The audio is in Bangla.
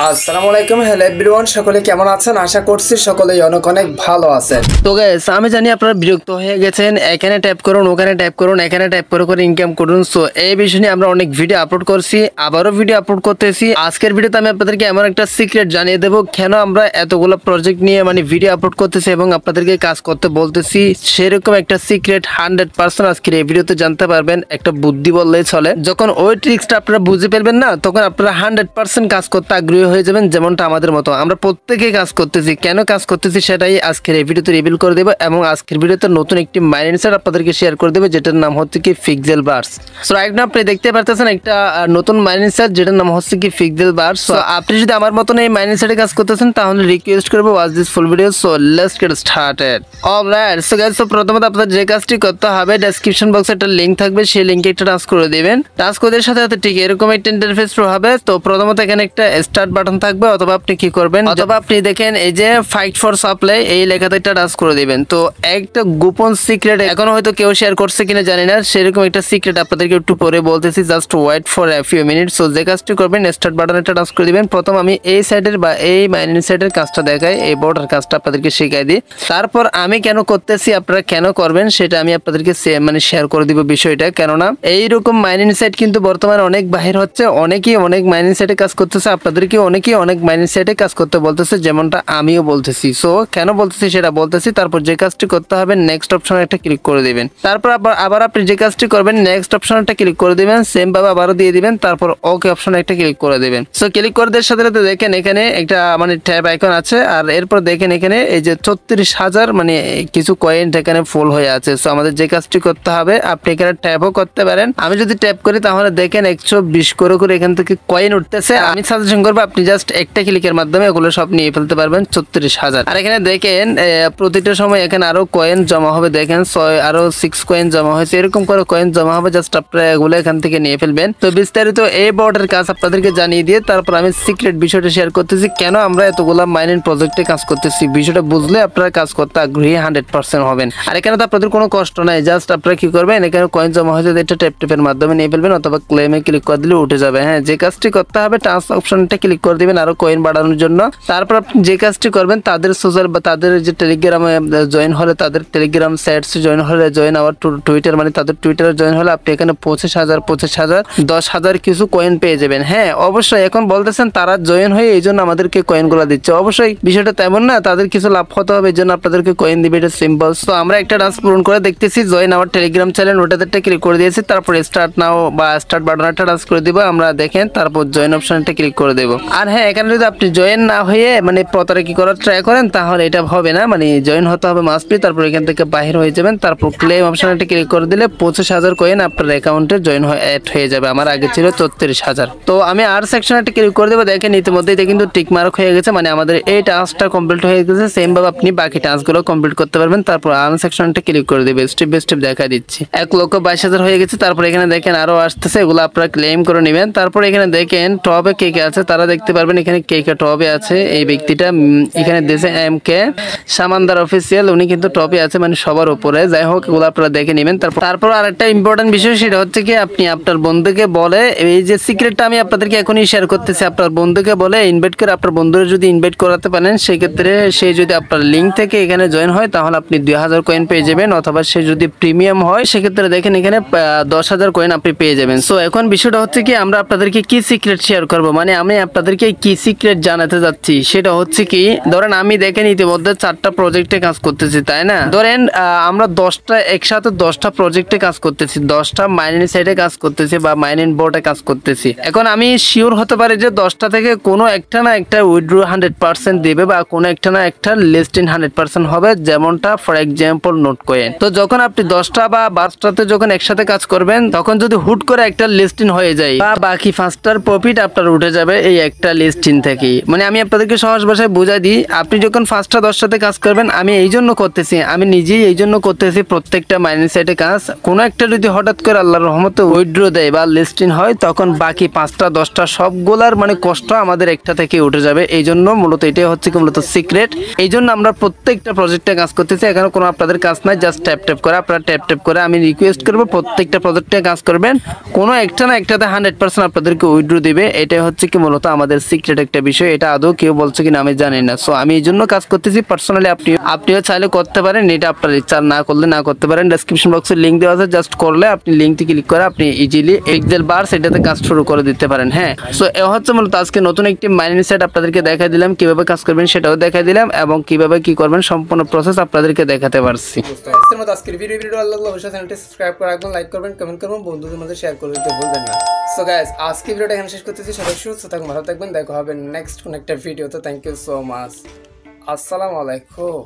আসসালামু আলাইকুম, হ্যালো এভরিওয়ান, সকলে কেমন আছেন? আশা করছি সকলেই অনেক অনেক ভালো আছেন। তো গাইস, আমি জানি আপনারা বিরক্ত হয়ে গেছেন, এখানে ট্যাপ করুন, ওখানে ট্যাপ করুন, এখানে ট্যাপ করে ইনকাম করুন। সো এই বিষয় নিয়ে আমরা অনেক ভিডিও আপলোড করছি, আবারও ভিডিও আপলোড করতেছি। আজকের ভিডিওতে আমি আপনাদেরকে এমন একটা সিক্রেট জানিয়ে দেবো কেন আমরা এতগুলো প্রজেক্ট নিয়ে ভিডিও আপলোড করতেছি এবং আপনাদেরকে কাজ করতে বলতেছি। সেরকম একটা সিক্রেট 100% আজকের এই ভিডিওতে জানতে পারবেন। একটা বুদ্ধি বললেই চলে, যখন ওই ট্রিক্সটা আপনারা বুঝে ফেলবেন না, তখন আপনারা 100% কাজ করতে আগ্রহী হয়ে যাবেন। যেমনটা আমাদের মতো আমরা প্রত্যেকেই কাজ করতেছি, কেন কাজ করতেছি সেটাই আজকের এই ভিডিওতে রিভিল করে দেবো। এবং আজকের ভিডিওতে নতুন একটি মাইন্ডসেট আপনাদেরকে শেয়ার করে দেবো, যেটার নাম হচ্ছে কি পিক্সেল বার্স। সো এখন আপনি দেখতে পারতেছেন একটা নতুন মাইন্ডসেট, যেটার নাম হচ্ছে কি পিক্সেল বার্স। সো আপনি যদি আমার মতন এই মাইন্ডসেটে কাজ করতেছেন, তাহলে রিকোয়েস্ট করবো watch this full video. So let's get started. Alright, so guys, প্রথমত আপনাদের যে কাজটি করতে হবে, ডেসক্রিপশন বক্সে একটা লিংক থাকবে, সেই লিংকে একটা টাচ করে দিবেন। টাচ করে সাথে সাথে ঠিক এরকম একটা ইন্টারফেস হবে। তো প্রথমত এখানে একটা স্টার্ট বাটন থাকবে, অথবা আপনি কি করবেন, অথবা আপনি দেখেন এই যে ফাইট ফর সাপ্লাই এই লেখাতে একটা টাচ করে দিবেন। তো একটা গোপন সিক্রেট এখনো হয়তো কেউ শেয়ার করছে কিনা জানি না, সেরকম একটা সিক্রেট আপনাদেরকে একটু পরে বলতেছি, just wait for a few minutes. So যে কাজটি করবেন, স্টার্ট বাটনে একটা টাচ করে দিবেন। প্রথম আমি এই সাইডের বা এই মাইনিং সাইডের কাজটা দেখাই, এই বর্ডার কাজটা আপনাদেরকে শিখাই দিই। তারপর আমি কেন করতেছি, আপনারা কেন করবেন সেটা আমি আপনাদেরকে শেয়ার করে দিব বিষয়টা। কেননা এইরকম মাইনিং সাইট কিন্তু বর্তমানে অনেক বাহির হচ্ছে, অনেকেই অনেক মাইনিং সাইটে কাজ করতেছে, আপনাদেরকে অনেকেই অনেক মাইনিং সাইটে কাজ করতে বলতেছে, যেমনটা আমিও বলতেছি। সো কেন বলতেছি সেটা বলতেছি। তারপর যে কাজটি করতে হবে, নেক্সট অপশনে একটা ক্লিক করে দিবেন। তারপর আবার আপনি যে কাজটি করবেন, নেক্সট অপশনে একটা ক্লিক করে দিবেন, সেম ভাবে আবারও দিয়ে দিবেন। তারপর ওকে অপশনে একটা ক্লিক করে দিবেন। সো ক্লিক করে দেওয়ার সাথে সাথে দেখেন এখানে একটা ট্যাব আইকন আছে, আর এরপর দেখেন এখানে এই যে 36,000 কিছু কয়েন এখানে ফুল হয়ে আছে। সো আমাদের যে কাজটি করতে হবে, আপনি এখানে ট্যাপও করতে পারেন। আমি যদি ট্যাপ করি তাহলে দেখেন 120 করে এখান থেকে কয়েন উঠতেছে। আমি সাজেশন করবো আপনি জাস্ট একটা ক্লিকের মাধ্যমে এগুলো সব নিয়ে ফেলতে পারবেন 36,000। আর এখানে দেখেন প্রতিটা সময় এখানে আরো কয়েন জমা হবে, দেখেন আরো 6 কয়েন জমা হয়েছে, এরকম করে কয়েন জমা হবে। জাস্ট আপনারা এগুলো এখান থেকে নিয়ে ফেলবেন। তো বিস্তারিত এই বোর্ডের কাজ আপনাদেরকে জানিয়ে দিয়ে তারপর আমি সিক্রেট বিষয়টা শেয়ার করতেছি, কেন আমরা এতগুলা মাইনিং প্রজেক্টে কাজ করতেছি। বিষয়টা বুঝলে আপনারা কাজ করতে আগ্রহী 100% হবেন। আর এখানে তো আপনাদের কোনো কষ্ট নাই, জাস্ট আপনারা কি করবেন, এখানে কয়েন জমা হয়েছে, এটা টেপের মাধ্যমে নিয়ে ফেলবেন, অথবা ক্লেমে ক্লিক করে দিলে উঠে যাবে। হ্যাঁ, যে কাজটি করতে হবে, টাচ অপশনটা ক্লিক করে দিবেন আরো কয়েন বাড়ানোর জন্য। তারপর আপনি যে কাজটি করবেন, তাদের সোশ্যাল বা তাদের যে টেলিগ্রামে জয়েন হলে, তাদের টেলিগ্রাম সাইটস জয়েন হলে, জয়েন আওয়ার টুইটার তাদের টুইটারে জয়েন হলে আপনি এখানে 25,000 10,000 কিছু কয়েন পেয়ে যাবেন। হ্যাঁ, অবশ্যই এখন বলতেছেন তারা জয়েন হয়ে এই জন্য আমাদেরকে কয়েনগুলো দিচ্ছে। অবশ্যই বিষয়টা তেমন না, তাদের কিছু লাভ হতে হবে, এই জন্য আপনাদেরকে কয়েন দিবে, এটা সিম্পল। তো আমরা একটা ডান্স পূরণ করে দেখতেছি, জয়েন আওয়ার টেলিগ্রাম চ্যানেল, ওটাতে একটা ক্লিক করে দিয়েছি। তারপর স্টার্ট নাও বা স্টার্ট বাটন একটা ডান্স করে দিব আমরা, দেখেন। তারপর জয়েন অপশনটা ক্লিক করে দেব। আর হ্যাঁ, এখানে যদি আপনি জয়েন না হয়ে প্রতারকি করার ট্রাই করেন, তাহলে এটা হবে না, জয়েন হতে হবে মাস্ট বি। তারপর এখান থেকে বাহির হয়ে যাবেন। তারপর ক্লেম অপশনটা ক্লিক করে দিলে 25,000 কয়েন আপনার অ্যাকাউন্টে জয়েন অ্যাড হয়ে যাবে। আমার আগে ছিল 34,000। তো আমি আর সেকশনটা ক্লিক করে দেবো। দেখেন ইতিমধ্যে এটা কিন্তু টিক মার্ক হয়ে গেছে, আমাদের এই টাস্কটা কমপ্লিট হয়ে গেছে। সেম ভাবে আপনি বাকি টাস্কগুলো কমপ্লিট করতে পারবেন। তারপর আর সেকশনটা ক্লিক করে দেবে, স্টেপ বাই স্টেপ দেখা দিচ্ছি। 1,22,000 হয়ে গেছে। তারপর এখানে দেখেন আরো আসতেছে, এগুলো আপনারা ক্লেম করে নেবেন। তারপর এখানে দেখেন টপে কে কে আছে, তারা দেখতে পারবেন এখানে কে কে টপে আছে। এই ব্যক্তিটা এখানে দেশে MK সামান্দার অফিসিয়াল, উনি কিন্তু টপে আছে, সবার উপরে। যাই হোক, এগুলো আপনারা দেখে নেবেন। তারপর আরেকটা ইম্পর্টেন্ট বিষয়, সেটা হচ্ছে কি আপনি আপনার বন্ধুকে বলে, এই যে সিক্রেটটা আমি আপনাদেরকে এখনই শেয়ার করতেছি, আপনার বন্ধুকে বলে ইনভাইট করে, আপনার বন্ধুরা যদি ইনভাইট করাতে পারেন, সেক্ষেত্রে সে যদি আপনার লিঙ্ক থেকে এখানে জয়েন হয়, তাহলে আপনি 2,000 কয়েন পেয়ে যাবেন। অথবা সে যদি প্রিমিয়াম হয়, সেক্ষেত্রে দেখেন এখানে 10,000 কয়েন আপনি পেয়ে যাবেন। সো এখন বিষয়টা হচ্ছে কি, আমরা আপনাদেরকে কি সিক্রেট শেয়ার করবো, আমি আপনাদেরকে কি সিক্রেট জানাতে যাচ্ছি, সেটা হচ্ছে কি, ধরেন আমি দেখেন ইতিমধ্যে 4টা প্রজেক্টে কাজ করতেছি, তাই না? ধরেন আমরা একসাথে 10টা প্রজেক্টে কাজ করতেছি, 10টা মাইনিং সাইটে কাজ করতেছি বা মাইনিং বোর্ডে কাজ করতেছি। এখন আমি শিওর হতে পারি যে 10টা থেকে কোনো একটা না একটা উইথড্র 100% দিবে, বা কোনো একটা না একটা লিস্টিং 100% হবে, যেমনটা ফর এক্সাম্পল নোট কয়েন। তো যখন আপনি 10টা বা 12টাতে যখন একসাথে কাজ করবেন, তখন যদি হুট করে একটা লিস্টিং হয়ে যায়, বা বাকি 5টার প্রফিট আপনার উঠে যাবে এই একটা লিস্টিং থেকে। আমি আপনাদেরকে সহজ ভাষায় বুঝাই দিই, আপনি যখন 5টা 10টাতে কাজ করবেন, আমি এই জন্য করতেছি, আমি নিজেই এই জন্য করতেছি, প্রত্যেকটা মাইনিং সাইটে কাজ, কোনো একটা যদি হঠাৎ করে আল্লাহর রহমতে উইথড্র দেয় বা লিস্টিং হয়, তখন বাকি 5টা 10টা সবগুলার কষ্ট আমাদের একটা থেকে উঠে যাবে। এই জন্য মূলত এটাই হচ্ছে কি মূলত সিক্রেট। এই জন্য আমরা প্রত্যেকটা প্রজেক্টে কাজ করতেছি, এখানে কোনো আপনাদের কাজ নাই, জাস্ট ট্যাপ করে আপনারা ট্যাপ করে আমি রিকোয়েস্ট করবো প্রত্যেকটা প্রজেক্টে কাজ করবেন, কোনো একটা না একটাতে 100% আপনাদেরকে উইথড্র দিবে। এটাই হচ্ছে কি মূলত আমাদের আমাদের সিক্রেট একটা বিষয়, এটা আদৌ কেউ বলছে কিনা আমি জানি না। সো আমি এই জন্য কাজ করতেছি পার্সোনালি, আপনিও চাইলে করতে পারেন, এটা আপনার ইচ্ছা, না করলে না করতে পারেন। ডেসক্রিপশন বক্সে লিঙ্ক দেওয়া আছে, জাস্ট করলে আপনি লিঙ্কটি ক্লিক করে আপনি ইজিলি এক্সেল বার সেটাতে কাজ শুরু করে দিতে পারেন। হ্যাঁ, সো এ হচ্ছে মূলত আজকে নতুন একটি মাইনিং সাইট আপনাদেরকে দেখাই দিলাম, কিভাবে কাজ করবেন সেটাও দেখাই দিলাম এবং কিভাবে কি করবেন সম্পূর্ণ প্রসেস আপনাদেরকে দেখাতে পারছি। আজকের ভিডিও ভালো লাগলে অবশ্যই চ্যানেলটি সাবস্ক্রাইব করে রাখবেন, লাইক করবেন, কমেন্ট করবেন, বন্ধুদের মধ্যে শেয়ার করে দিতে ভুলবেন না। সো গাইস, আজকে ভিডিওটা এখানে শেষ করতেছি। সবাই সুস্থ থাকবেন, ভালো থাকবেন, দেখা হবে নেক্সট কোন একটা ভিডিওতে। Thank you so much. আসসালামু আলাইকুম।